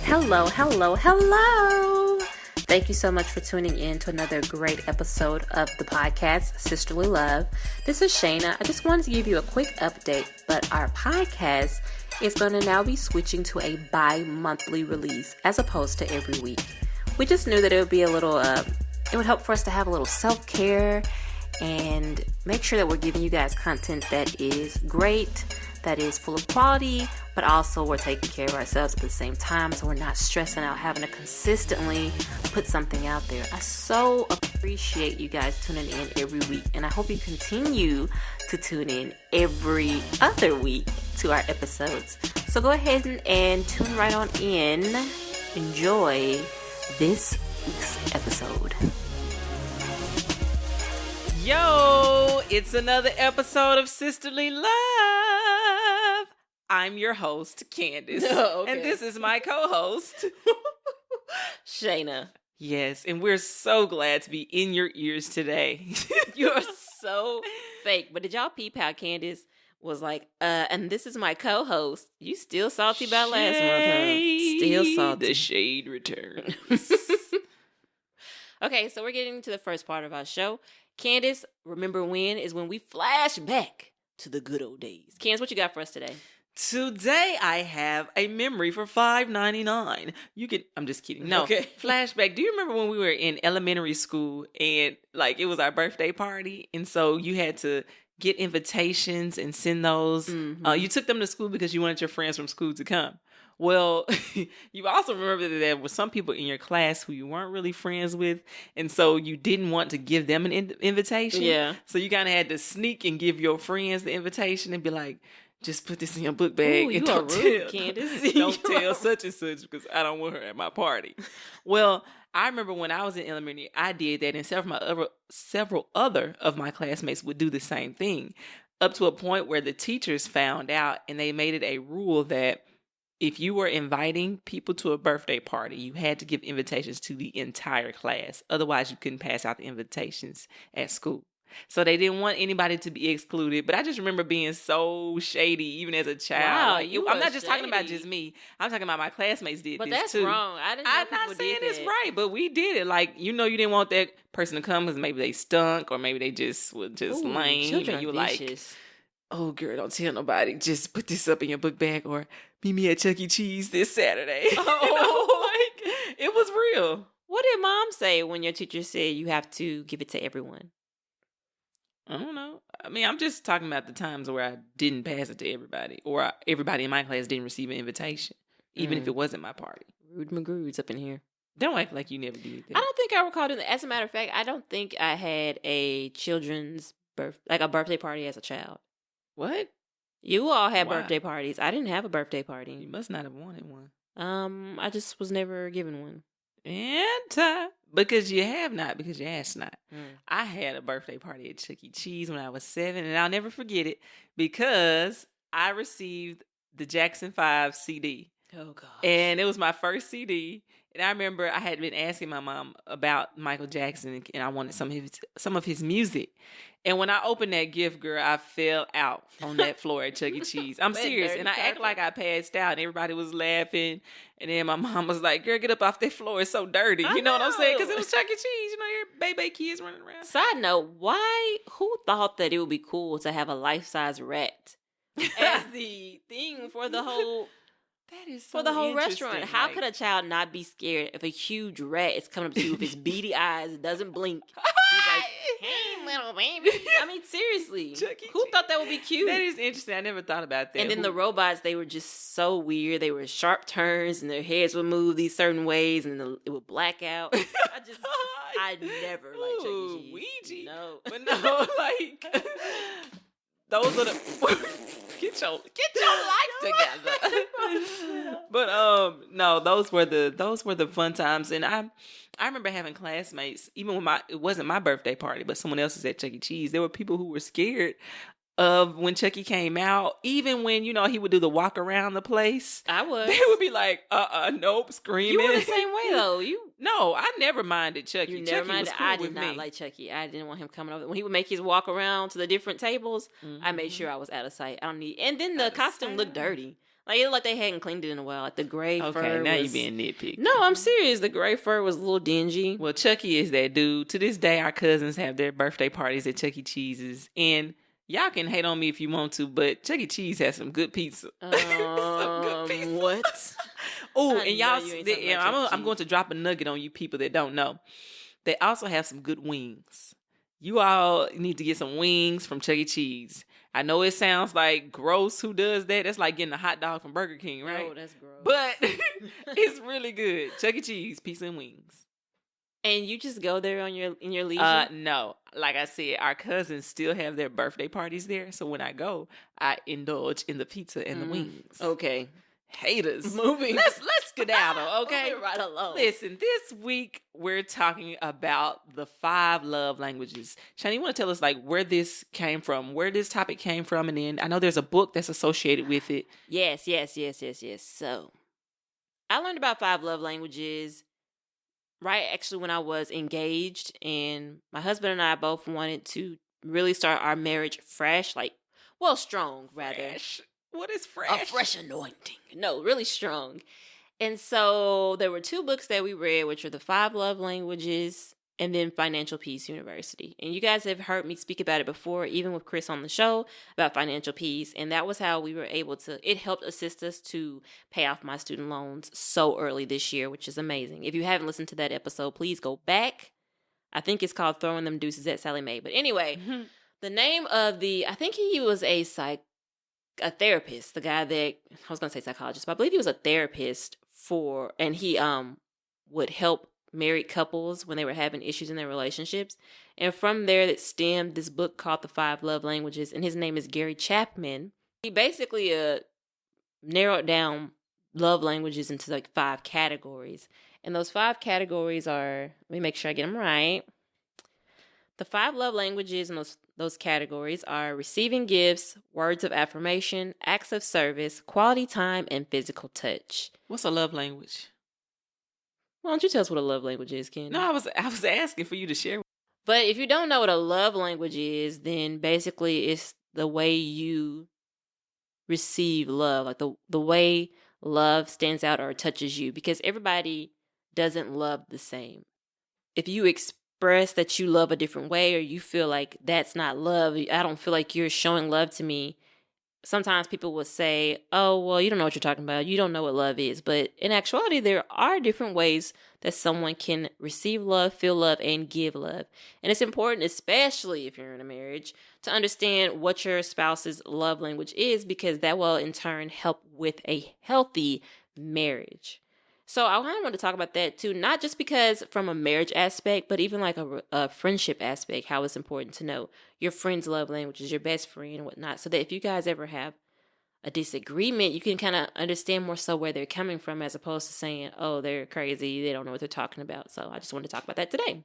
Hello, hello, hello. Thank you so much for tuning in to another great episode of the podcast, Sisterly Love. This is Shayna. I just wanted to give you a quick update, but our podcast is going to now be switching to a bi-monthly release as opposed to every week. We just knew that it would be a little, it would help for us to have a little self-care and make sure that we're giving you guys content that is great, that is full of quality, but also we're taking care of ourselves at the same time, so we're not stressing out having to consistently put something out there. I so appreciate you guys tuning in every week, and I hope you continue to tune in every other week to our episodes. So go ahead and tune right on in. Enjoy this week's episode. Yo, it's another episode of Sisterly Love. I'm your host, Candace. Okay. And this is my co-host, Shayna. Yes, and we're so glad to be in your ears today. You're so fake. But did y'all peep how Candace was like, and this is my co-host. You still salty about last month, huh? Still salty. The shade returns. Okay, so we're getting to the first part of our show. Candace, remember when is when we flash back to the good old days. Candace, what you got for us today? Today I have a memory for $5.99. You can, I'm just kidding. No, Okay. Flashback. Do you remember when we were in elementary school and like it was our birthday party? And so you had to get invitations and send those. Mm-hmm. You took them to school because you wanted your friends from school to come. Well, you also remember that there were some people in your class who you weren't really friends with, and so you didn't want to give them an invitation. Yeah. So you kind of had to sneak and give your friends the invitation and be like, just put this in your book bag. Ooh, and you are don't rude, tell, Candace. Don't tell such and such because I don't want her at my party. Well, I remember when I was in elementary, I did that, and several other of my classmates would do the same thing, up to a point where the teachers found out, and they made it a rule that if you were inviting people to a birthday party, you had to give invitations to the entire class. Otherwise, you couldn't pass out the invitations at school. So they didn't want anybody to be excluded. But I just remember being so shady, even as a child. Wow, I'm not just talking about just me. I'm talking about my classmates did But this that's too. wrong. I'm not saying it's right, but we did it. Like, you didn't want that person to come because maybe they stunk or maybe they just were just lame. Children And you are were vicious. like, oh, girl, don't tell nobody. Just put this up in your book bag or meet me at Chuck E. Cheese this Saturday. Like, it was real. What did mom say when your teacher said you have to give it to everyone? I don't know. I mean, I'm just talking about the times where I didn't pass it to everybody or everybody in my class didn't receive an invitation, even if it wasn't my party. Rude McGrude's up in here. Don't act like you never did that. I don't think I recall doing that. As a matter of fact, I don't think I had a children's a birthday party as a child. What? You all had Why? birthday parties. I didn't have a birthday You party. must not have wanted one. I just was never given one. Because you have not, because you asked not. Mm. I had a birthday party at Chuck E. Cheese when I was 7, and I'll never forget it because I received the Jackson 5 CD. Oh, God. And it was my first CD. And I remember I had been asking my mom about Michael Jackson, and I wanted some of his music. And when I opened that gift, girl, I fell out on that floor at Chuck E. Cheese. I'm serious. And I act like I passed out, and everybody was laughing. And then my mom was like, girl, get up off that floor. It's so dirty. You know what I'm saying? Because it was Chuck E. Cheese. Your baby kids running around. Side note, who thought that it would be cool to have a life-size rat as the thing for the whole... That is for the whole restaurant. How could a child not be scared if a huge rat is coming up to you with his beady eyes, doesn't blink? He's like, hey, little baby. I mean, seriously. Who thought that would be cute? That is interesting. I never thought about that. And then the robots, they were just so weird. They were sharp turns, and their heads would move these certain ways, and it would black out. I never liked Chuck E. Cheese. Ouija. No. But no, like, those are the... Get your life together. But no, those were the fun times, and I remember having classmates, even when it wasn't my birthday party, but someone else's at Chuck E. Cheese. There were people who were scared of when Chucky came out, even when, he would do the walk around the place. I was. They would be like, nope, screaming. You were the same way, though. No, I never minded Chucky. You never minded. Was cool I with did not me. like Chucky. I didn't want him coming over. When he would make his walk around to the different tables, I made sure I was out of sight. I don't need. And then the costume looked dirty. Like, it looked like they hadn't cleaned it in a while. Like, the gray fur Okay, now was... you're being nitpicky. No, I'm serious. The gray fur was a little dingy. Well, Chucky is that dude. To this day, our cousins have their birthday parties at Chuck E. Cheese's. And y'all can hate on me if you want to, but Chuck E. Cheese has some good pizza. Some good pizza. What? Oh, I and know y'all, you ain't talking about Chuck E. I'm going to drop a nugget on you people that don't know. They also have some good wings. You all need to get some wings from Chuck E. Cheese. I know it sounds like gross. Who does that? That's like getting a hot dog from Burger King, right? Oh, that's gross. But it's really good. Chuck E. Cheese, pizza and wings. And you just go there in your leisure? No. Like I said, our cousins still have their birthday parties there. So when I go, I indulge in the pizza and the wings. Okay. Haters. Moving. Let's skedaddle, okay? Moving right along. Listen, this week we're talking about the 5 love languages. Shani, you want to tell us like where this came from, where this topic came from, and then I know there's a book that's associated with it. Yes. So, I learned about 5 love languages right actually when I was engaged, and my husband and I both wanted to really start our marriage fresh, strong rather. Fresh. What is fresh? A fresh anointing. No, really strong. And so there were 2 books that we read, which are The 5 Love Languages and then Financial Peace University. And you guys have heard me speak about it before, even with Chris on the show, about financial peace. And that was how we were able to, it helped assist us to pay off my student loans so early this year, which is amazing. If you haven't listened to that episode, please go back. I think it's called Throwing Them Deuces at Sally Mae. But anyway, the name of I think he was a therapist, the guy that, I was going to say psychologist, but I believe he was a therapist and he would help married couples when they were having issues in their relationships. And from there that stemmed this book called The 5 Love Languages, and his name is Gary Chapman. He basically narrowed down love languages into 5 categories. And those 5 categories are, let me make sure I get them right. The 5 love languages in those categories are receiving gifts, words of affirmation, acts of service, quality time, and physical touch. What's a love language? Why don't you tell us what a love language is, Ken? No, I was asking for you to share. But if you don't know what a love language is, then basically it's the way you receive love, like the way love stands out or touches you, because everybody doesn't love the same. If you express that you love a different way, or you feel like that's not love, I don't feel like you're showing love to me, sometimes people will say, oh, well, you don't know what you're talking about. You don't know what love is. But in actuality, there are different ways that someone can receive love, feel love, and give love. And it's important, especially if you're in a marriage, to understand what your spouse's love language is, because that will in turn help with a healthy marriage. So I kind of want to talk about that too, not just because from a marriage aspect, but even like a friendship aspect, how it's important to know your friend's love languages, your best friend and whatnot, so that if you guys ever have a disagreement, you can kind of understand more so where they're coming from, as opposed to saying, oh, they're crazy, they don't know what they're talking about. So I just wanted to talk about that today.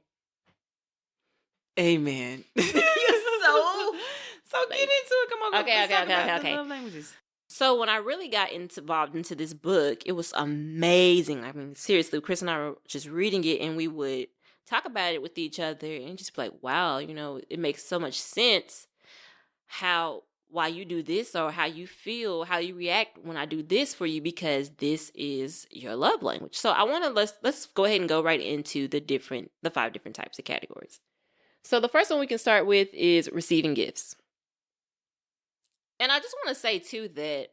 Amen. So get into it. Come on. Okay. Love languages. So when I really got involved into this book, it was amazing. I mean, seriously, Chris and I were just reading it, and we would talk about it with each other and just be like, wow, it makes so much sense why you do this, or how you feel, how you react when I do this for you, because this is your love language. So I want to, let's go ahead and go right into the 5 different types of categories. So the first one we can start with is receiving gifts. And I just want to say, too, that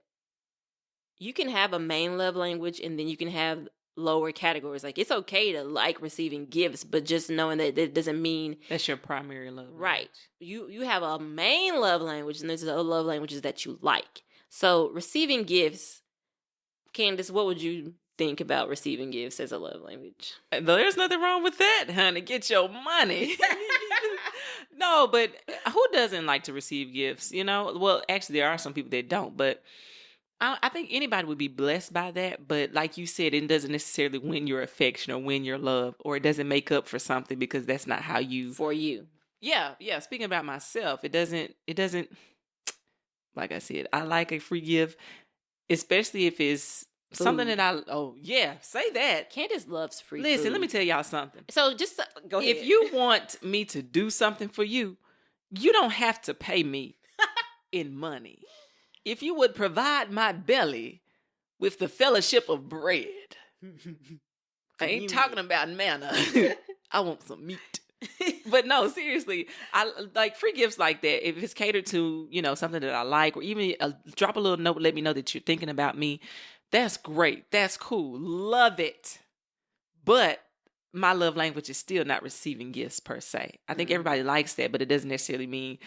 you can have a main love language and then you can have lower categories. Like, it's okay to like receiving gifts, but just knowing that doesn't mean that's your primary love language. Right. You have a main love language, and there's other love languages that you like. So receiving gifts, Candace, what would you think about receiving gifts as a love language? There's nothing wrong with that, honey. Get your money. No, but who doesn't like to receive gifts? Well, actually, there are some people that don't, but I think anybody would be blessed by that. But like you said, it doesn't necessarily win your affection or win your love, or it doesn't make up for something, because that's not how you. For you. Yeah. Speaking about myself, it doesn't, like I said, I like a free gift, especially if it's food. Something that say that. Candace loves free food. Listen, let me tell y'all something. So just go ahead. If you want me to do something for you, you don't have to pay me in money. If you would provide my belly, with the fellowship of bread. I ain't talking about manna. I want some meat. But no, seriously, I like free gifts like that. If it's catered to, something that I like, or even drop a little note, let me know that you're thinking about me. That's great. That's cool. Love it. But my love language is still not receiving gifts per se. I think everybody likes that, but it doesn't necessarily mean,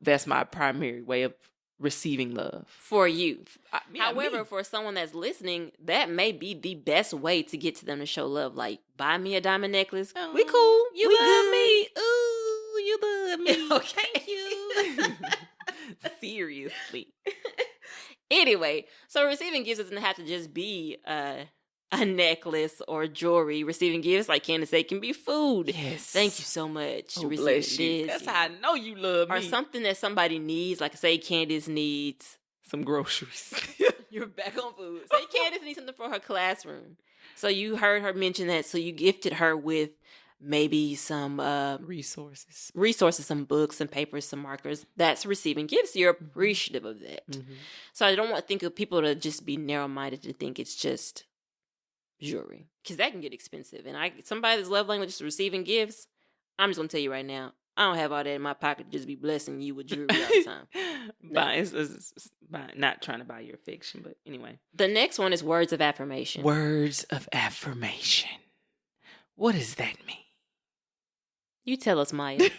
that's my primary way of receiving love. For you. However, for someone that's listening, that may be the best way to get to them to show love. Like, buy me a diamond necklace. We cool. You love me. Ooh, you love me. Okay. Thank you. Seriously. Anyway, so receiving gifts doesn't have to just be a necklace or jewelry. Receiving gifts, like Candace said, can be food. Yes. Thank you so much. Oh, bless you. That's how I know you love me. Or something that somebody needs, like say Candace needs some groceries. You're back on food. Say Candace needs something for her classroom. So you heard her mention that, so you gifted her with maybe some resources, some books, some papers, some markers. That's receiving gifts. You're appreciative of that. Mm-hmm. So I don't want to think of people to just be narrow-minded to think it's just jewelry, because that can get expensive. And somebody's love language is receiving gifts. I'm just gonna tell you right now, I don't have all that in my pocket to just be blessing you with jewelry all the time. No. It's not trying to buy your affection, but anyway. The next one is words of affirmation. Words of affirmation. What does that mean? You tell us, Maya.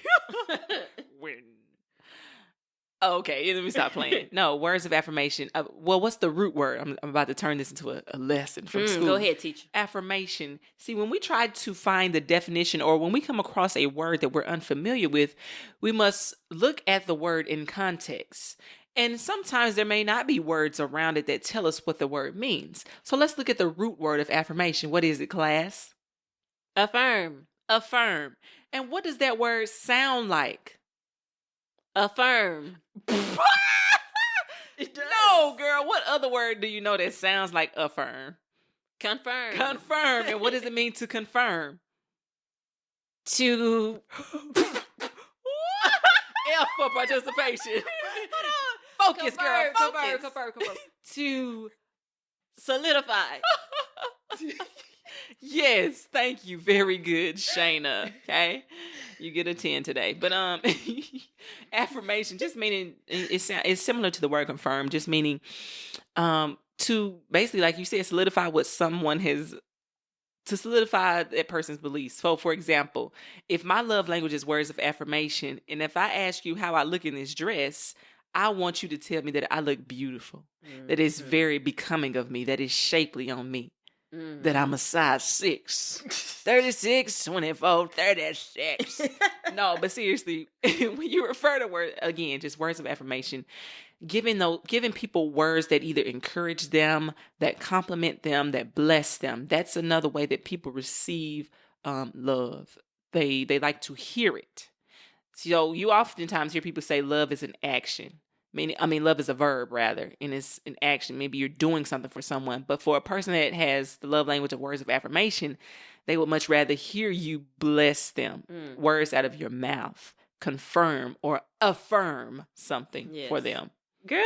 Okay, let me stop playing. No, words of affirmation. What's the root word? I'm about to turn this into a lesson from school. Go ahead, teacher. Affirmation. See, when we try to find the definition, or when we come across a word that we're unfamiliar with, we must look at the word in context. And sometimes there may not be words around it that tell us what the word means. So let's look at the root word of affirmation. What is it, class? Affirm. Affirm. And what does that word sound like? Affirm. No, girl. What other word do you know that sounds like affirm? Confirm. Confirm. And what does it mean to confirm? To F for participation. Focus, girl. Focus. Confirm. To solidify. Yes, thank you. Very good, Shayna. Okay, you get a 10 today. But affirmation, just meaning it's similar to the word confirm, just meaning to basically, like you said, solidify what someone has, to solidify that person's beliefs. So, for example, if my love language is words of affirmation, and if I ask you how I look in this dress, I want you to tell me that I look beautiful, that it's very becoming of me, that it's shapely on me. That I'm a size 6, 36, 24, 36. No, but seriously, when you refer to just words of affirmation, giving people words that either encourage them, that compliment them, that bless them, that's another way that people receive love. They like to hear it. So you oftentimes hear people say love is an action. Love is a verb, rather, and it's an action. Maybe you're doing something for someone. But for a person that has the love language of words of affirmation, they would much rather hear you bless them. Words out of your mouth. Confirm or affirm something for them. Girl,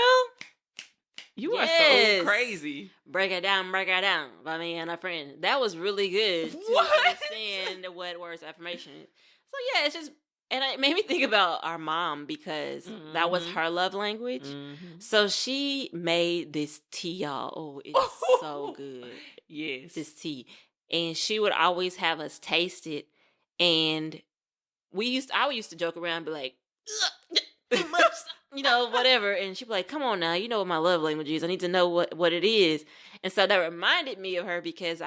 you are so crazy. Break it down by me and a friend. That was really good to understand what words of affirmation is. So yeah, it's just... And it made me think about our mom, because that was her love language. Mm-hmm. So she made this tea, y'all. Oh, it's so good. Yes. This tea. And she would always have us taste it. And I used to joke around and be like, too much, whatever. And she'd be like, come on now, you know what my love language is. I need to know what it is. And so that reminded me of her, because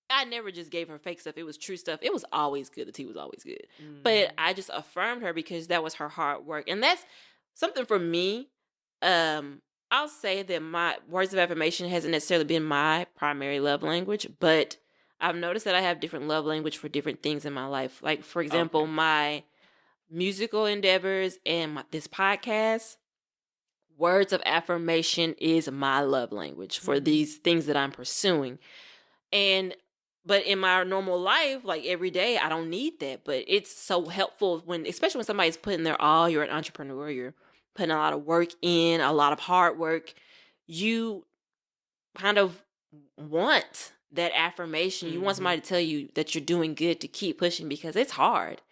I never just gave her fake stuff. It was true stuff. It was always good. The tea was always good. But I just affirmed her because that was her hard work. And that's something for me. I'll say that my words of affirmation hasn't necessarily been my primary love language, but I've noticed that I have different love language for different things in my life. Like, for example, my musical endeavors and this podcast, words of affirmation is my love language for these things that I'm pursuing. But in my normal life, like every day, I don't need that. But it's so helpful especially when somebody's putting their all, you're an entrepreneur, you're putting a lot of work in, a lot of hard work. You kind of want that affirmation. You want somebody to tell you that you're doing good to keep pushing because it's hard.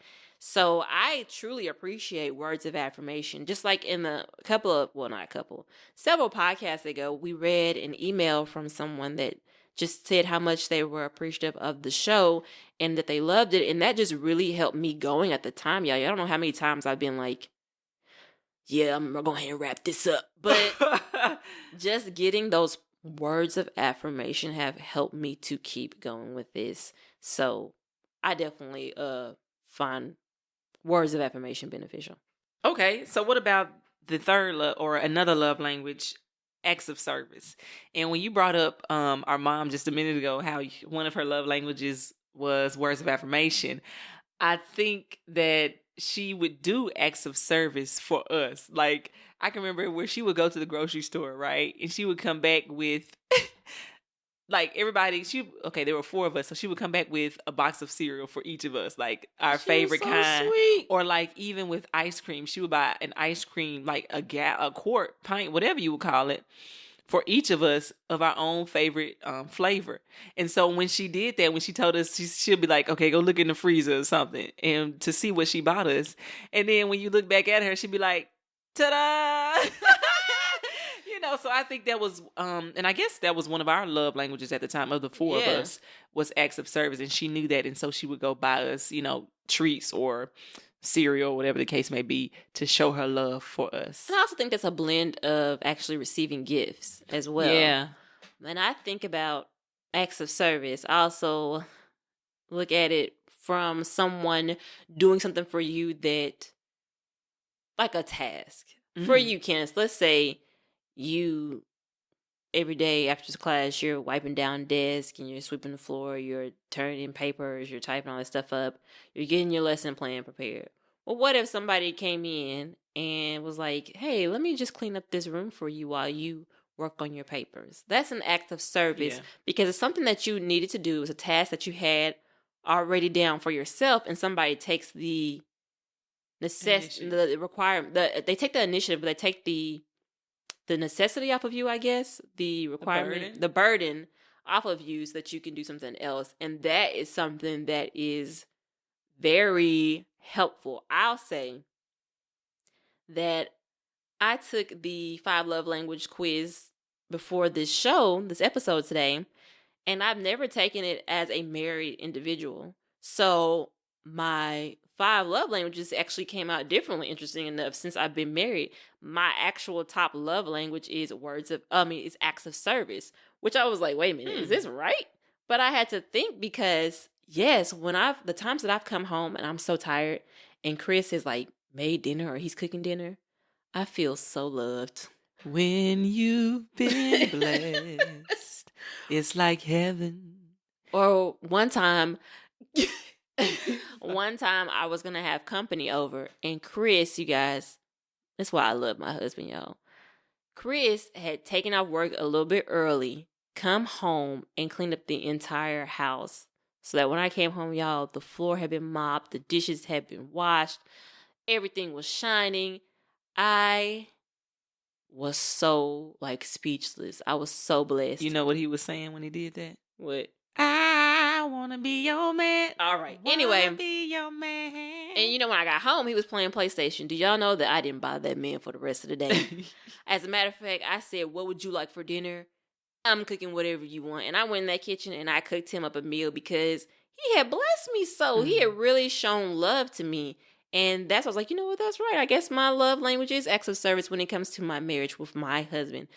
So I truly appreciate words of affirmation. Just like in several podcasts ago, we read an email from someone that just said how much they were appreciative of the show and that they loved it. And that just really helped me going at the time, y'all. I don't know how many times I've been like, yeah, I'm going to go ahead and wrap this up. But just getting those words of affirmation have helped me to keep going with this. So I definitely find words of affirmation beneficial. Okay, so what about the third or another love language, acts of service? And when you brought up our mom just a minute ago, how one of her love languages was words of affirmation, I think that she would do acts of service for us. Like, I can remember where she would go to the grocery store, right? And she would come back with... like everybody, there were 4 of us, so she would come back with a box of cereal for each of us, like our favorite kind. Sweet. Or like even with ice cream, she would buy an ice cream, like a quart, pint, whatever you would call it, for each of us of our own favorite flavor. And so when she did that, when she told us, she'll be like, okay, go look in the freezer or something, and to see what she bought us. And then when you look back at her, she'd be like, ta-da! So I think that was, and I guess that was one of our love languages at the time of the 4 of us, was acts of service. And she knew that. And so she would go buy us, treats or cereal, whatever the case may be, to show her love for us. And I also think that's a blend of actually receiving gifts as well. Yeah. When I think about acts of service, I also look at it from someone doing something for you that, like a task. Mm-hmm. For you, Candace, let's say you, every day after class, you're wiping down desk and you're sweeping the floor, you're turning in papers, you're typing all that stuff up, you're getting your lesson plan prepared. Well, what if somebody came in and was like, hey, let me just clean up this room for you while you work on your papers? That's an act of service because it's something that you needed to do. It's a task that you had already down for yourself, and somebody takes the necessity, the requirement, they take the initiative, but they take the necessity off of you, I guess, the requirement, the burden off of you so that you can do something else. And that is something that is very helpful. I'll say that I took the 5 love language quiz before this episode today, and I've never taken it as a married individual. So my 5 love languages actually came out differently, interesting enough, since I've been married. My actual top love language is is acts of service, which I was like, wait a minute, is this right? But I had to think because, yes, the times that I've come home and I'm so tired and Chris has like made dinner or he's cooking dinner, I feel so loved. When you've been blessed, it's like heaven. Or one time I was going to have company over, and Chris, you guys, that's why I love my husband, y'all. Chris had taken off work a little bit early, come home and cleaned up the entire house. So that when I came home, y'all, the floor had been mopped, the dishes had been washed, everything was shining. I was so speechless. I was so blessed. You know what he was saying when he did that? What? I wanna be your man. All right. Anyway, be your man. And when I got home, he was playing PlayStation. Do y'all know that I didn't bother that man for the rest of the day? As a matter of fact, I said, "What would you like for dinner?" "I'm cooking whatever you want." And I went in that kitchen and I cooked him up a meal because he had blessed me so. He had really shown love to me. And that's why I was like, you know what? That's right. I guess my love language is acts of service when it comes to my marriage with my husband.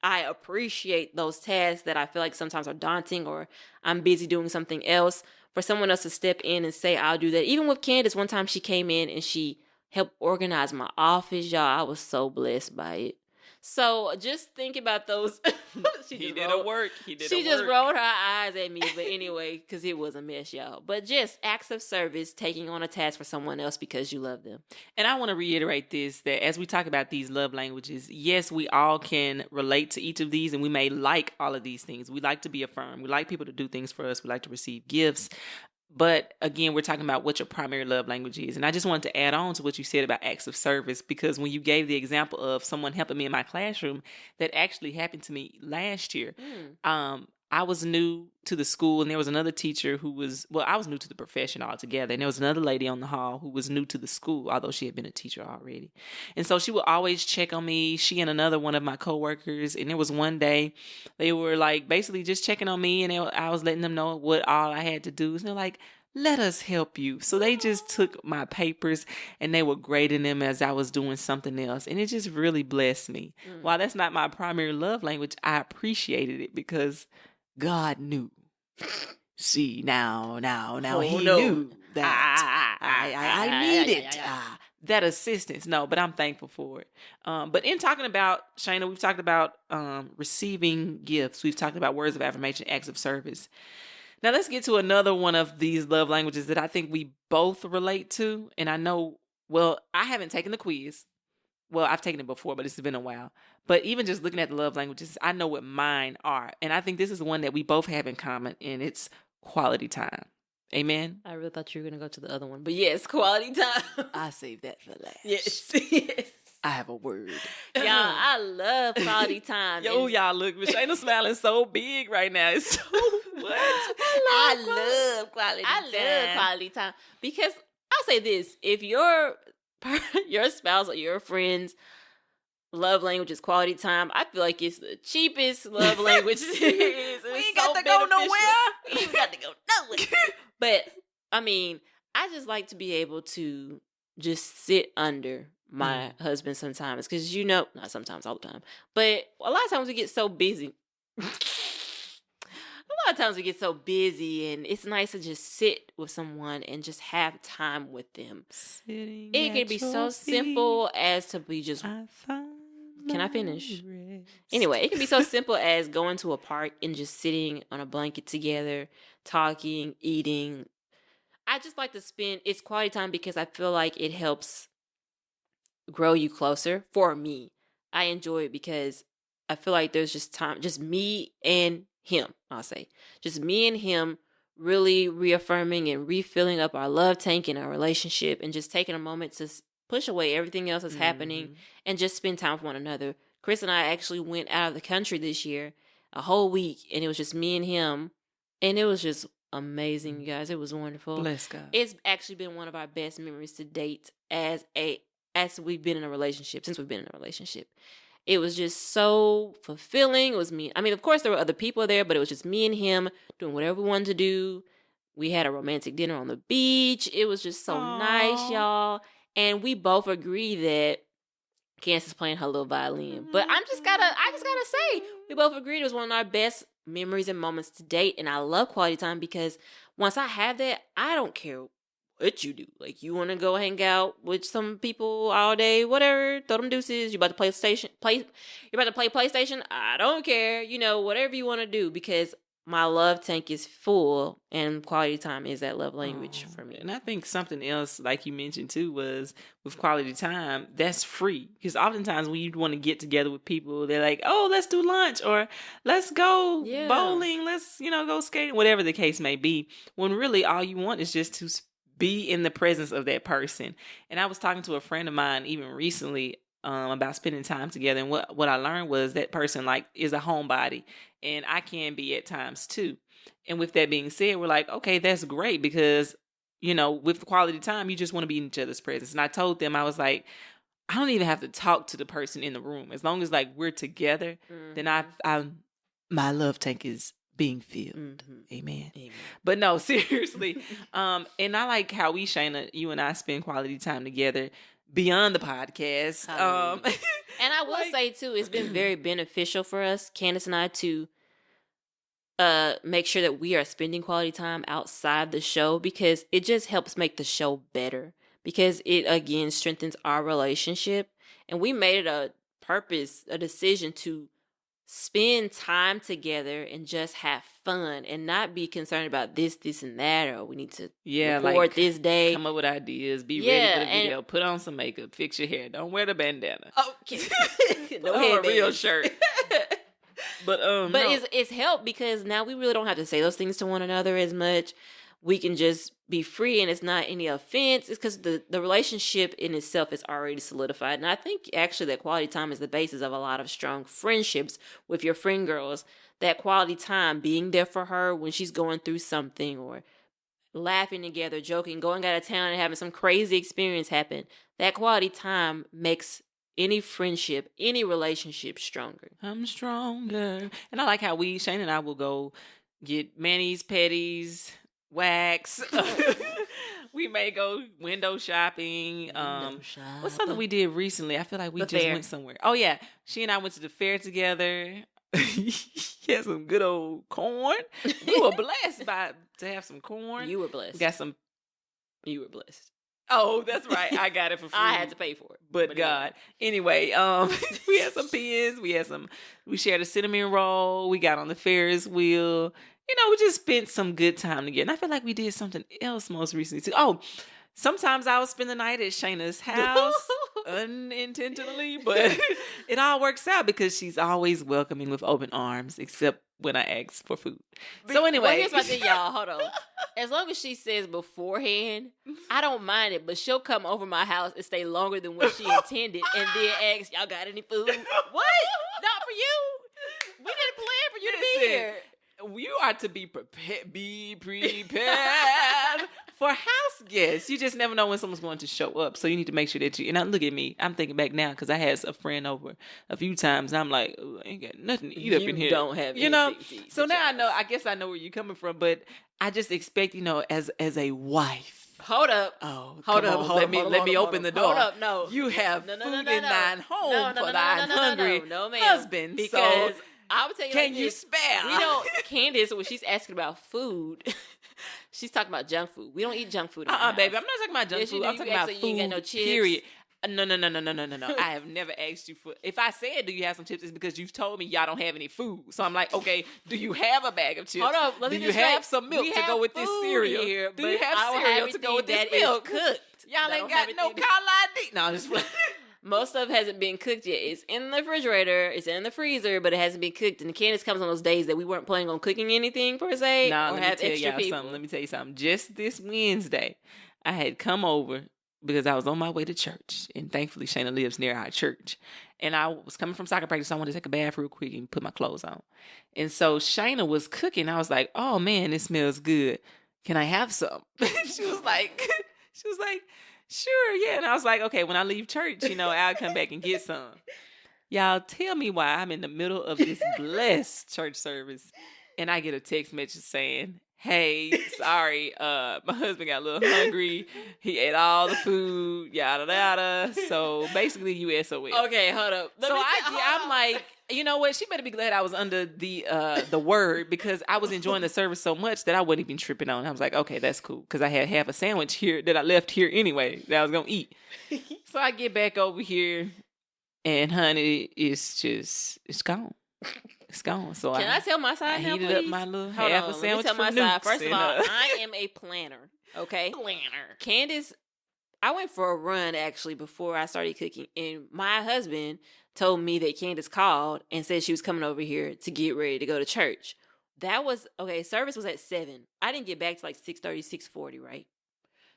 I appreciate those tasks that I feel like sometimes are daunting or I'm busy doing something else. For someone else to step in and say, I'll do that. Even with Candace, one time she came in and she helped organize my office, y'all. I was so blessed by it. So just think about those. She just rolled her eyes at me. But anyway, because it was a mess, y'all. But just acts of service, taking on a task for someone else because you love them. And I want to reiterate this, that as we talk about these love languages, yes, we all can relate to each of these, and we may like all of these things. We like to be affirmed. We like people to do things for us. We like to receive gifts. But again, we're talking about what your primary love language is. And I just wanted to add on to what you said about acts of service, because when you gave the example of someone helping me in my classroom, that actually happened to me last year. I was new to the school, and there was another teacher who was, well, I was new to the profession altogether. And there was another lady on the hall who was new to the school, although she had been a teacher already. And so she would always check on me, she and another one of my coworkers. And there was one day they were like basically just checking on me, and I was letting them know what all I had to do. And they're like, let us help you. So they just took my papers and they were grading them as I was doing something else. And it just really blessed me. While that's not my primary love language, I appreciated it because God knew. See, now, he knew that I needed that assistance. No, but I'm thankful for it. But in talking about, Shayna, we've talked about receiving gifts. We've talked about words of affirmation, acts of service. Now let's get to another one of these love languages that I think we both relate to. And I know, well, I haven't taken the quiz. Well, I've taken it before, but it's been a while. But even just looking at the love languages, I know what mine are. And I think this is one that we both have in common, and it's quality time. Amen? I really thought you were going to go to the other one. But yes, quality time. I saved that for last. Yes. I have a word. Y'all, I love quality time. Yo, y'all, look, Miss Shayna smiling so big right now. It's so what? I love quality time. I love quality time. Because I'll say this, if your spouse or your friends love language is quality time, I feel like it's the cheapest love language there is. We ain't got to go nowhere. We ain't got to go nowhere. But, I mean, I just like to be able to just sit under my husband sometimes, because not sometimes, all the time, but a lot of times we get so busy. And it's nice to just sit with someone and just have time with them. It can be so simple as to be just, can I finish? Anyway, it can be so simple as going to a park and just sitting on a blanket together, talking, eating. I just like to spend, it's quality time because I feel like it helps grow you closer. For me, I enjoy it because I feel like there's just time, just me and him, I'll say. Just me and him really reaffirming and refilling up our love tank in our relationship, and just taking a moment to push away everything else that's happening and just spend time with one another. Chris and I actually went out of the country this year, a whole week, and it was just me and him, and it was just amazing, you guys. It was wonderful. Bless God. It's actually been one of our best memories to date as we've been in a relationship, since we've been in a relationship. It was just so fulfilling. It was me. I mean, of course, there were other people there, but it was just me and him doing whatever we wanted to do. We had a romantic dinner on the beach. It was just so nice, y'all. And we both agree that Kansas playing her little violin. But I just gotta say, we both agreed it was one of our best memories and moments to date. And I love quality time because once I have that, I don't care what you do. Like, you want to go hang out with some people all day, whatever, throw them deuces. You about to play PlayStation? I don't care. Whatever you want to do, because my love tank is full, and quality time is that love language for me. And I think something else, like you mentioned too, was with quality time, that's free. Because oftentimes when you want to get together with people, they're like, oh, let's do lunch, or let's go bowling, let's, go skating, whatever the case may be. When really all you want is just to be in the presence of that person. And I was talking to a friend of mine even recently about spending time together. And what I learned was that person is a homebody, and I can be at times too. And with that being said, we're like, okay, that's great, because, with the quality time, you just want to be in each other's presence. And I told them, I was like, I don't even have to talk to the person in the room. As long as we're together, then my love tank is being filled. Amen. But no, seriously. And I like how Shayna, you and I spend quality time together beyond the podcast. And I will say too, it's been very beneficial for us, Candace and I, to make sure that we are spending quality time outside the show, because it just helps make the show better, because it again strengthens our relationship. And we made it a decision to spend time together and just have fun and not be concerned about this, and that, or we need to record this day. Come up with ideas, be ready for the video, put on some makeup, fix your hair, don't wear the bandana. Okay. No a real shirt. But it's helped, because now we really don't have to say those things to one another as much. we can just be free and it's not any offense. It's because the relationship in itself is already solidified. And I think actually that quality time is the basis of a lot of strong friendships with your friend girls. That quality time, being there for her when she's going through something, or laughing together, joking, going out of town and having some crazy experience happen. That quality time makes any friendship, any relationship stronger. I'm stronger. And I like how Shane and I will go get manis, petties, wax. We may go window shopping. What's something we did recently? I feel like we just went somewhere. Oh, yeah. She and I went to the fair together. He had some good old corn. We were blessed to have some corn. You were blessed. You were blessed. Oh, that's right. I got it for free. I had to pay for it. But God. Anyway, we had some pens. We shared a cinnamon roll. We got on the Ferris wheel. We just spent some good time together. And I feel like we did something else most recently too. Oh, sometimes I would spend the night at Shayna's house unintentionally, but it all works out because she's always welcoming with open arms, except when I ask for food. So anyway. Well, here's my thing, y'all. Hold on. As long as she says beforehand, I don't mind it, but she'll come over my house and stay longer than what she intended and then ask, y'all got any food? What? Not for you? We didn't plan for you to be here. You are to be prepared for house guests. You just never know when someone's going to show up. So you need to make sure that and now look at me. I'm thinking back now because I had a friend over a few times and I'm like, I ain't got nothing to eat up in here. You don't have anything to eat. So now I guess I know where you're coming from, but I just expect, as a wife. Hold up. Oh, hold up. Let me open the door. Hold up, no. You have food in thine home for thine hungry husband. Because I would tell you, can you spare? We don't. Candace, when she's asking about food, she's talking about junk food. We don't eat junk food. Baby, I'm not talking about junk food. I'm talking about food. You ain't got no chips. Period. No. I have never asked you for. If I said, "Do you have some chips?" It's because you've told me y'all don't have any food. So I'm like, okay, do you have a bag of chips? Hold on. Do you have some milk to go with this cereal? Here, do you have cereal to go with this milk? Cooked. Y'all ain't got no caller ID. No, just. Most of it hasn't been cooked yet. It's in the refrigerator. It's in the freezer, but it hasn't been cooked. And Candace comes on those days that we weren't planning on cooking anything per se. No, or have extra people. Let me tell you something. Just this Wednesday, I had come over because I was on my way to church. And thankfully, Shayna lives near our church. And I was coming from soccer practice, so I wanted to take a bath real quick and put my clothes on. And so Shayna was cooking. I was like, oh, man, this smells good. Can I have some? She was like... Sure, yeah. And I was like, okay, when I leave church, I'll come back and get some. Y'all tell me why I'm in the middle of this blessed church service and I get a text message saying, hey, sorry, my husband got a little hungry. He ate all the food, yada, yada. So basically you SOL. Okay, hold up. I'm like, you know what? She better be glad I was under the word because I was enjoying the service so much that I wasn't even tripping on. I was like, okay, that's cool because I had half a sandwich here that I left here anyway that I was going to eat. So I get back over here and honey, it's gone. It's gone. So Can I tell my side now, please? I heated up my little half a sandwich for Nukes. First of all, I am a planner, okay? Candace, I went for a run actually before I started cooking and my husband told me that Candace called and said she was coming over here to get ready to go to church. That was, service was at 7. I didn't get back to like 6:30, 6:40, right?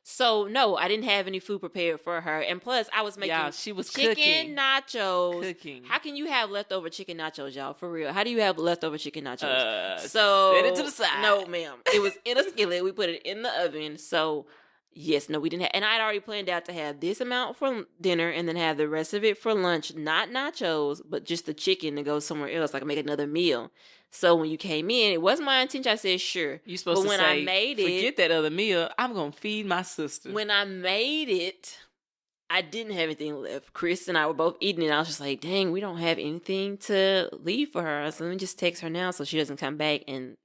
So, no, I didn't have any food prepared for her. And plus, I was making chicken nachos. Cooking. How can you have leftover chicken nachos, y'all? For real. How do you have leftover chicken nachos? Set it to the side. No, ma'am. It was in a skillet. We put it in the oven. So, yes, no, we didn't have. And I'd already planned out to have this amount for dinner and then have the rest of it for lunch. Not nachos, but just the chicken to go somewhere else. I can make another meal. So when you came in, it wasn't my intention. I said, sure. You're supposed to say, forget that other meal. I'm going to feed my sister. When I made it, I didn't have anything left. Chris and I were both eating it. I was just like, dang, we don't have anything to leave for her. So let me just text her now so she doesn't come back and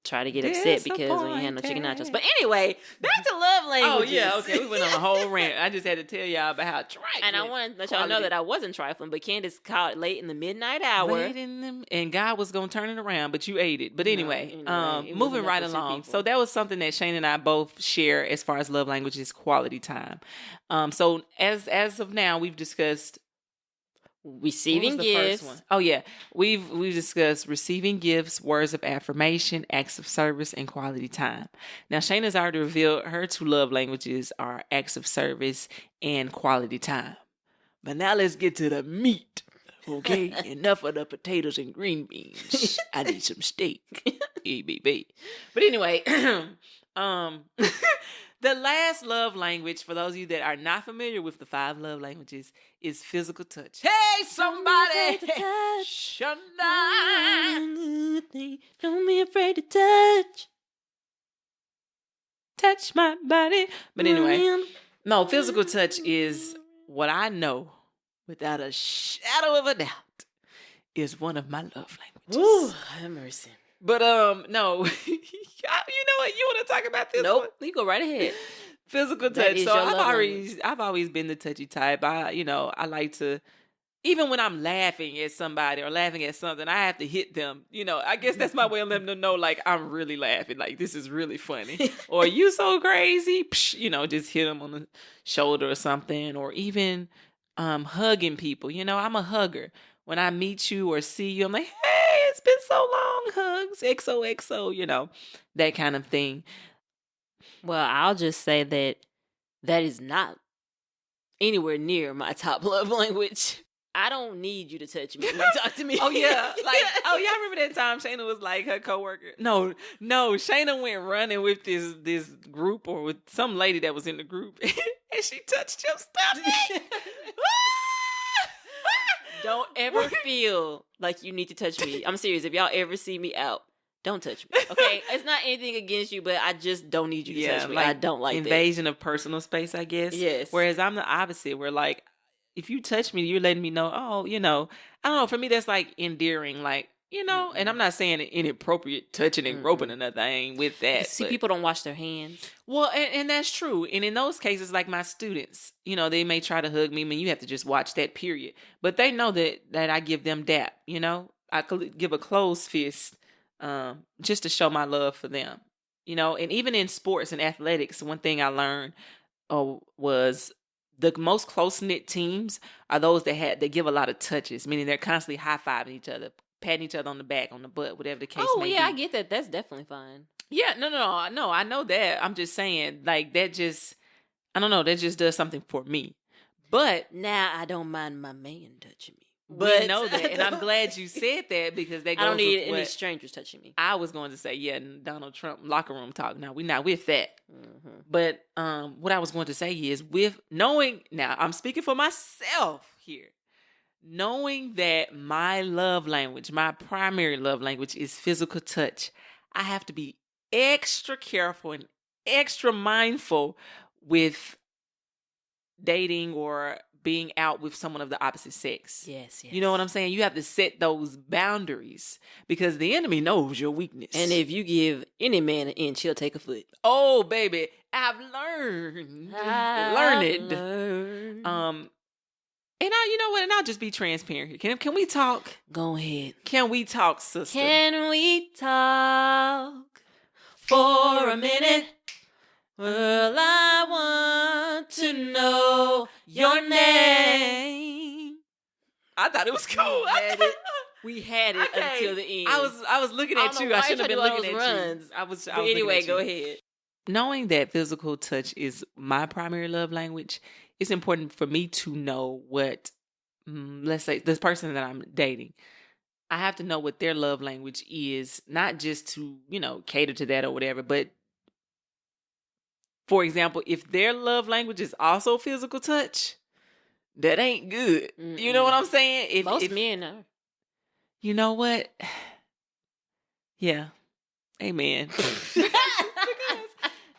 try to get upset because we had no chicken nachos. But anyway, back to love languages. Oh, yeah, okay. We went on a whole rant. I just had to tell y'all about how trifling. And I want to let y'all know that I wasn't trifling, but Candace called late in the midnight hour. And God was going to turn it around, but you ate it. But anyway, moving right along. So that was something that Shane and I both share as far as love languages, quality time. So as of now, we've discussed Receiving gifts. First one? Oh yeah, we've discussed receiving gifts, words of affirmation, acts of service, and quality time. Now Shayna's already revealed her two love languages are acts of service and quality time. But now let's get to the meat. Okay, enough of the potatoes and green beans. I need some steak. EBB. But anyway, the last love language, for those of you that are not familiar with the 5 love languages, is physical touch. Hey, somebody! Shut down. Don't be afraid to touch. Touch my body. But anyway, no, physical touch is what I know without a shadow of a doubt is one of my love languages. Ooh, have mercy. But no, you know what? You want to talk about this? Nope, one? you go right ahead. Physical touch. So I've always been the touchy type. I like to, even when I'm laughing at somebody or laughing at something, I have to hit them. I guess that's my way of letting them know, like, I'm really laughing. Like, this is really funny. Or you so crazy. Psh, just hit them on the shoulder or something. Or even hugging people. I'm a hugger. When I meet you or see you, I'm like, hey, it's been so long. Hugs, XOXO, that kind of thing. Well, I'll just say that is not anywhere near my top love language. I don't need you to touch me when you talk to me. Oh, yeah. Y'all remember that time Shayna was like her coworker? No, Shayna went running with this group or with some lady that was in the group and she touched your stomach. Don't ever feel like you need to touch me. I'm serious. If y'all ever see me out, don't touch me. Okay? It's not anything against you, but I just don't need you to touch me. I don't like invasion of personal space, I guess. Yes. Whereas I'm the opposite, where like if you touch me, you're letting me know, oh, I don't know. For me, that's like endearing, like, and I'm not saying inappropriate touching and groping or nothing. I ain't with that. See, people don't wash their hands. Well, and that's true. And in those cases, like my students, they may try to hug me. I mean, you have to just watch that period. But they know that I give them dap, I could give a closed fist just to show my love for them, And even in sports and athletics, one thing I learned was the most close-knit teams are those that give a lot of touches, meaning they're constantly high-fiving each other, patting each other on the back, on the butt, whatever the case may be. Oh, yeah, I get that. That's definitely fine. Yeah, no, I know that. I'm just saying, like, that just, I don't know, that just does something for me. But now I don't mind my man touching me. But we know that, and I'm glad you said that because that goes I don't need with any strangers touching me. I was going to say, yeah, Donald Trump locker room talk. Now, we're not with that. Mm-hmm. But what I was going to say is with knowing, now I'm speaking for myself here, knowing that my love language, my primary love language is physical touch, I have to be extra careful and extra mindful with dating or being out with someone of the opposite sex. Yes. You know what I'm saying? You have to set those boundaries because the enemy knows your weakness. And if you give any man an inch, he'll take a foot. Oh, baby, I've learned. Learned. And you know what? And I'll just be transparent here. Can we talk? Go ahead. Can we talk, sister? Can we talk for a minute? Well, I want to know your name. I thought it was cool. We had it until the end. I was looking at you. I shouldn't have been looking at you. I was anyway, go ahead. Knowing that physical touch is my primary love language, it's important for me to know what, let's say, this person that I'm dating, I have to know what their love language is, not just to, cater to that or whatever, but for example, if their love language is also physical touch, that ain't good. Mm-mm. You know what I'm saying? Most men are. You know what? Yeah. Amen. Because,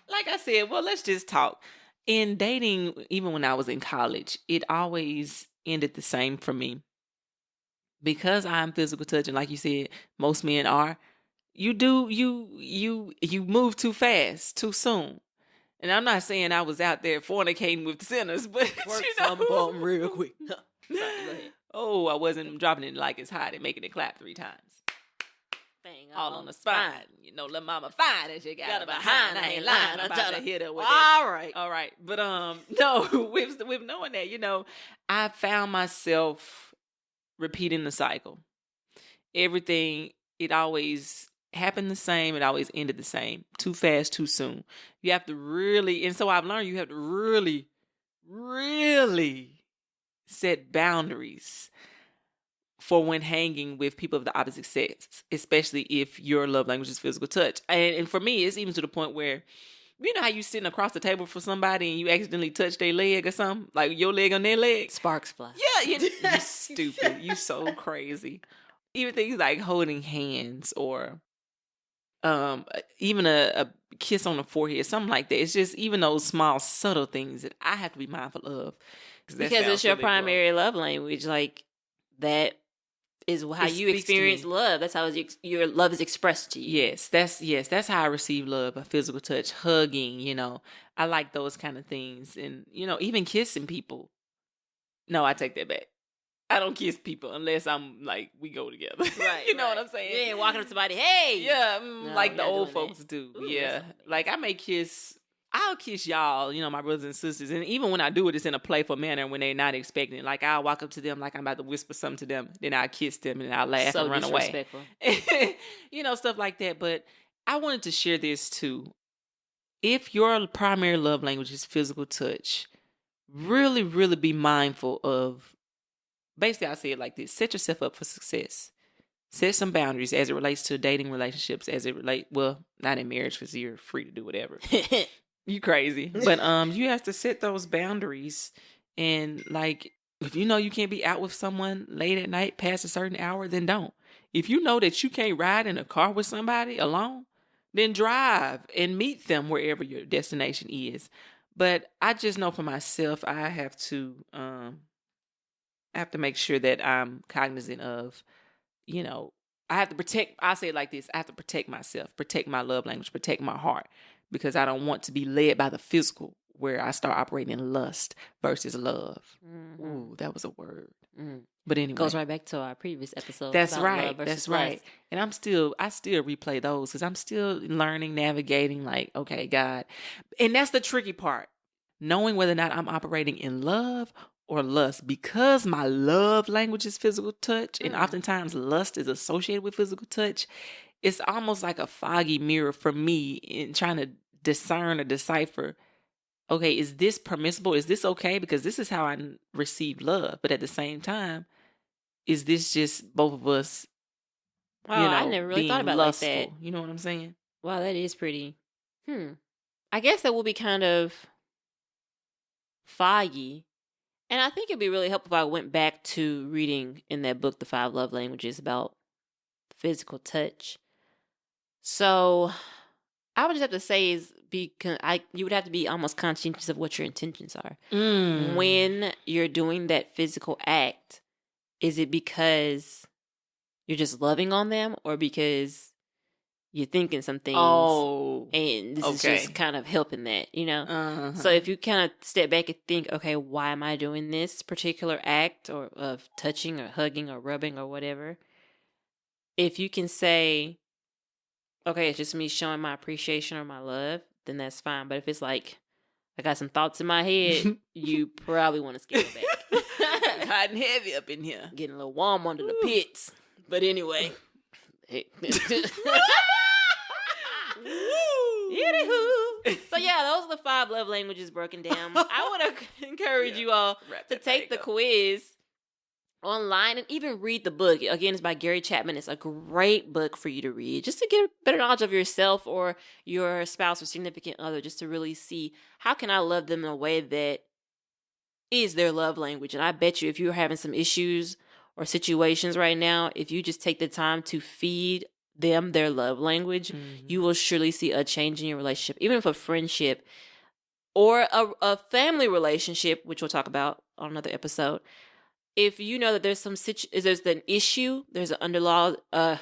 like I said, well, let's just talk. In dating, even when I was in college, it always ended the same for me. Because I'm physical touch, and like you said, most men are, you move too fast, too soon. And I'm not saying I was out there fornicating with sinners, but something for them real quick. Oh, I wasn't dropping it like it's hot and making it clap 3 times. Bang, all on the spine. Little mama fine and she got it behind. I ain't lying. I'm about to hit her with it. All right. But no, with knowing that, I found myself repeating the cycle. Everything, it always happened the same. It always ended the same. Too fast, too soon. You have to really, and so I've learned you have to really, really set boundaries for when hanging with people of the opposite sex, especially if your love language is physical touch. And for me, it's even to the point where, you know how you sitting across the table for somebody and you accidentally touch their leg or something? Like your leg on their leg? Sparks fly. Yeah, you stupid. You so crazy. Even things like holding hands or even a kiss on the forehead, something like that. It's just even those small, subtle things that I have to be mindful of. Because it's your primary love language. Like, that is how you experience love. That's how your love is expressed to you. Yes, that's how I receive love, a physical touch, hugging, I like those kind of things. And, even kissing people. No, I take that back. I don't kiss people unless I'm like, we go together. Right. You know what I'm saying? You ain't walking up to somebody, hey. Yeah, like the old folks do. Ooh, yeah. Like I'll kiss y'all, my brothers and sisters. And even when I do it, it's in a playful manner when they're not expecting it. Like, I'll walk up to them like I'm about to whisper something to them. Then I'll kiss them and I'll laugh and run away. Stuff like that. But I wanted to share this too. If your primary love language is physical touch, really, really be mindful of, basically, I say it like this: set yourself up for success. Set some boundaries as it relates to dating relationships, not in marriage because you're free to do whatever. You crazy. But you have to set those boundaries. And like, if you know you can't be out with someone late at night past a certain hour, then don't. If you know that you can't ride in a car with somebody alone, then drive and meet them wherever your destination is. But I just know for myself, I have to make sure that I'm cognizant of, I have to protect, I say it like this: I have to protect myself, protect my love language, protect my heart, because I don't want to be led by the physical where I start operating in lust versus love. Mm-hmm. Ooh, that was a word. Mm. But anyway. Goes right back to our previous episode. That's right. That's right. And I still replay those because I'm still learning, navigating, like, okay, God. And that's the tricky part. Knowing whether or not I'm operating in love or lust, because my love language is physical touch, and oftentimes lust is associated with physical touch. It's almost like a foggy mirror for me in trying to discern or decipher, okay, is this permissible? Is this okay? Because this is how I receive love. But at the same time, is this just both of us, I never really thought about lustful? Like that. You know what I'm saying? Wow, that is pretty. I guess that will be kind of foggy. And I think it'd be really helpful if I went back to reading in that book, The 5 Love Languages, about physical touch. So I would just have to say you would have to be almost conscientious of what your intentions are. When you're doing that physical act, is it because you're just loving on them or because you're thinking some things? Oh, and this is just kind of helping that, Uh-huh. So if you kind of step back and think, okay, why am I doing this particular act or of touching or hugging or rubbing or whatever? If you can say, okay, it's just me showing my appreciation or my love, then that's fine. But if it's like, I got some thoughts in my head, you probably want to scale back. It's hot and heavy up in here. Getting a little warm under the pits. But anyway. Anywho. So yeah, those are the 5 love languages broken down. I would encourage you all to take the quiz online and even read the book. Again, it's by Gary Chapman. It's a great book for you to read just to get a better knowledge of yourself or your spouse or significant other, just to really see how can I love them in a way that is their love language. And I bet you if you're having some issues or situations right now, if you just take the time to feed them their love language, you will surely see a change in your relationship, even if a friendship or a family relationship, which we'll talk about on another episode. If you know that there's there's an issue, there's an underlying a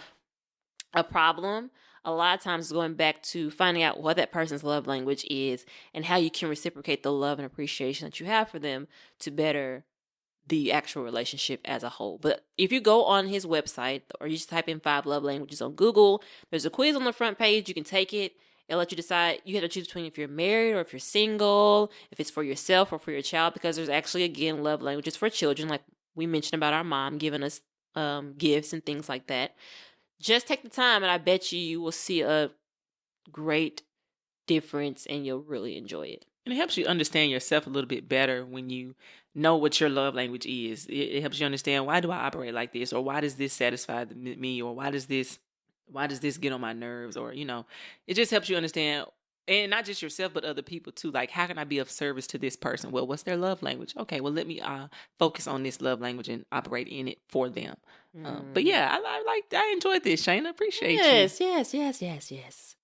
problem, a lot of times going back to finding out what that person's love language is and how you can reciprocate the love and appreciation that you have for them to better the actual relationship as a whole. But if you go on his website or you just type in 5 love languages on Google, there's a quiz on the front page. You can take it. It'll let you decide. You have to choose between if you're married or if you're single, if it's for yourself or for your child, because there's actually, again, love languages for children, like we mentioned about our mom giving us gifts and things like that. Just take the time, and I bet you will see a great difference, and you'll really enjoy it. And it helps you understand yourself a little bit better when you know what your love language is. It helps you understand, why do I operate like this, or why does this satisfy me, or why does this get on my nerves, or it just helps you understand, and not just yourself but other people too. Like, how can I be of service to this person? Well, what's their love language? Okay, well, let me focus on this love language and operate in it for them. But yeah, I enjoyed this, Shayna. Appreciate you. Yes.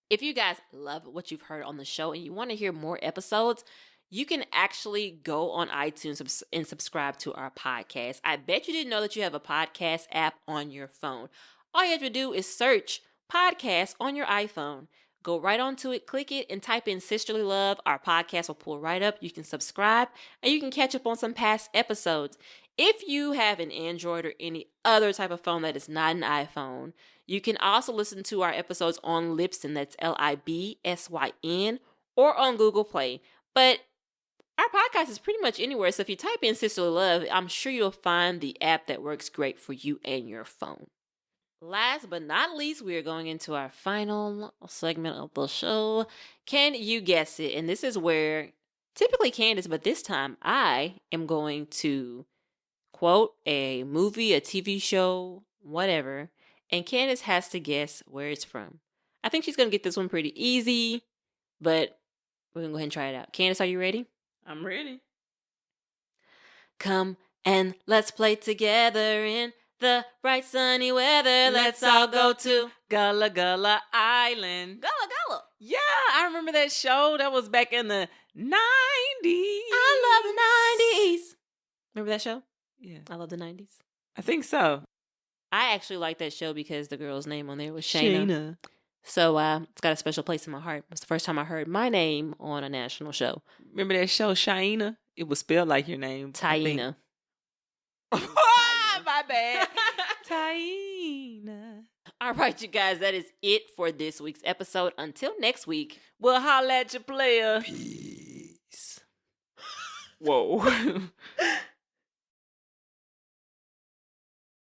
If you guys love what you've heard on the show and you want to hear more episodes, you can actually go on iTunes and subscribe to our podcast. I bet you didn't know that you have a podcast app on your phone. All you have to do is search podcast on your iPhone. Go right onto it, click it, and type in Sisterly Love. Our podcast will pull right up. You can subscribe, and you can catch up on some past episodes. If you have an Android or any other type of phone that is not an iPhone, you can also listen to our episodes on Libsyn, that's Libsyn, or on Google Play. But our podcast is pretty much anywhere, so if you type in Sisterly Love, I'm sure you'll find the app that works great for you and your phone. Last but not least, we are going into our final segment of the show. Can you guess it? And this is where typically Candace, but this time I am going to quote a movie, a TV show, whatever, and Candace has to guess where it's from. I think she's going to get this one pretty easy, but we're going to go ahead and try it out. Candace, are you ready? I'm ready. Come and let's play together in the bright sunny weather. Let's all go to Gullah Gullah Island. Gullah Gullah. Yeah, I remember that show. That was back in the 90s. I love the 90s. Remember that show? Yeah. I love the 90s. I think so. I actually like that show because the girl's name on there was Shayna. So it's got a special place in my heart. It was the first time I heard my name on a national show. Remember that show, Shaina? It was spelled like your name. Taina. My bad. Taina. All right, you guys, that is it for this week's episode. Until next week, we'll holla at your player. Peace. Whoa.